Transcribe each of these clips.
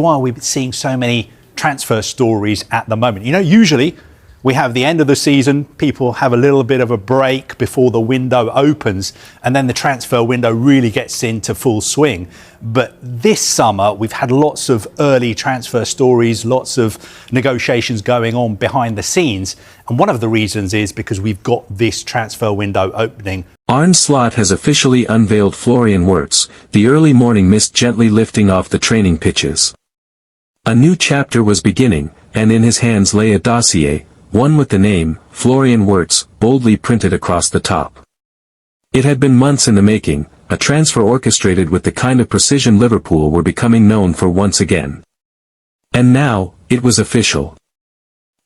Why are we seeing so many transfer stories at the moment? You know, usually we have the end of the season, people have a little bit of a break before the window opens, and then the transfer window really gets into full swing. But this summer, we've had lots of early transfer stories, lots of negotiations going on behind the scenes. And one of the reasons is because we've got this transfer window opening. Arne Slot has officially unveiled Florian Wirtz, the early morning mist gently lifting off the training pitches. A new chapter was beginning, and in his hands lay a dossier, one with the name, Florian Wirtz, boldly printed across the top. It had been months in the making, a transfer orchestrated with the kind of precision Liverpool were becoming known for once again. And now, it was official.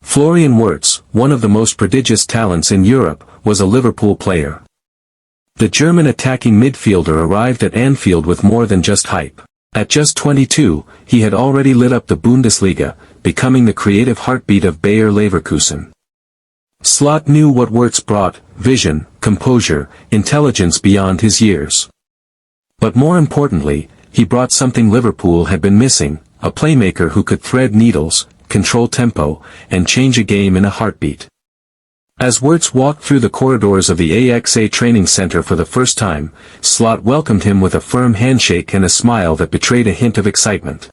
Florian Wirtz, one of the most prodigious talents in Europe, was a Liverpool player. The German attacking midfielder arrived at Anfield with more than just hype. At just 22, he had already lit up the Bundesliga, becoming the creative heartbeat of Bayer Leverkusen. Slot knew what Wirtz brought: vision, composure, intelligence beyond his years. But more importantly, he brought something Liverpool had been missing: a playmaker who could thread needles, control tempo, and change a game in a heartbeat. As Wirtz walked through the corridors of the AXA training center for the first time, Slot welcomed him with a firm handshake and a smile that betrayed a hint of excitement.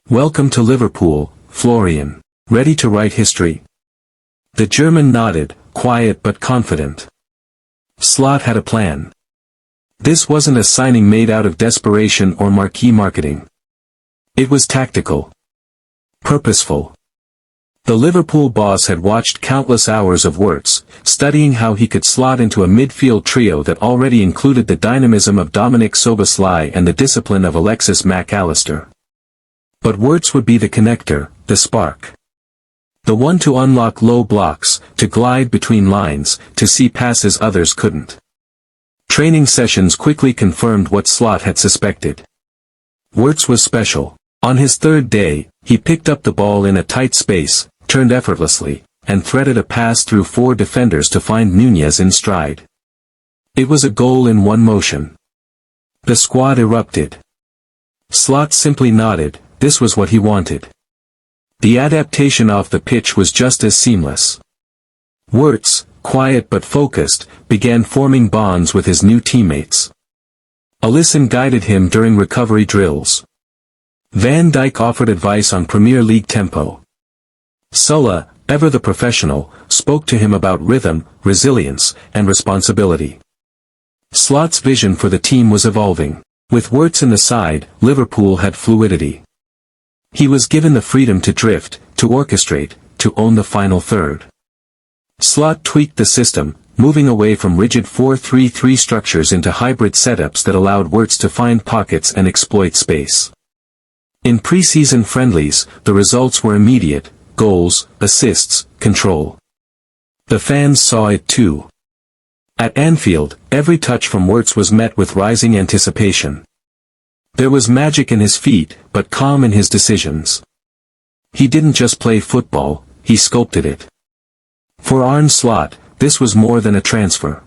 "Welcome to Liverpool, Florian. Ready to write history?" The German nodded, quiet but confident. Slot had a plan. This wasn't a signing made out of desperation or marquee marketing. It was tactical. Purposeful. The Liverpool boss had watched countless hours of Wirtz, studying how he could slot into a midfield trio that already included the dynamism of Dominic Szoboszlai and the discipline of Alexis Mac Allister. But Wirtz would be the connector, the spark. The one to unlock low blocks, to glide between lines, to see passes others couldn't. Training sessions quickly confirmed what Slot had suspected. Wirtz was special. On his third day, he picked up the ball in a tight space, turned effortlessly, and threaded a pass through four defenders to find Nunez in stride. It was a goal in one motion. The squad erupted. Slot simply nodded. This was what he wanted. The adaptation off the pitch was just as seamless. Wirtz, quiet but focused, began forming bonds with his new teammates. Alisson guided him during recovery drills. Van Dijk offered advice on Premier League tempo. Sulla, ever the professional, spoke to him about rhythm, resilience, and responsibility. Slot's vision for the team was evolving. With Wirtz in the side, Liverpool had fluidity. He was given the freedom to drift, to orchestrate, to own the final third. Slot tweaked the system, moving away from rigid 4-3-3 structures into hybrid setups that allowed Wirtz to find pockets and exploit space. In pre-season friendlies, the results were immediate: goals, assists, control. The fans saw it too. At Anfield, every touch from Wirtz was met with rising anticipation. There was magic in his feet, but calm in his decisions. He didn't just play football, he sculpted it. For Arne Slot, this was more than a transfer.